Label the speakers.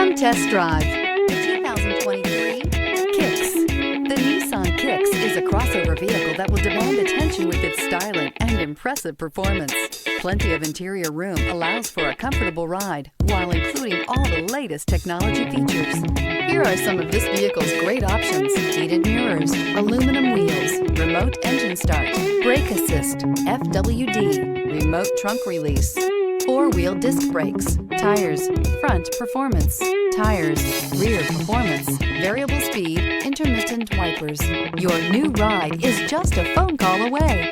Speaker 1: Come test drive the 2023 Kicks. The Nissan Kicks is a crossover vehicle that will demand attention with its styling and impressive performance. Plenty of interior room allows for a comfortable ride while including all the latest technology features. Here are some of this vehicle's great options: heated mirrors, aluminum wheels, remote engine start, brake assist, FWD, remote trunk release, four-wheel disc brakes, tires, front performance, tires, rear performance, variable speed, intermittent wipers. Your new ride is just a phone call away.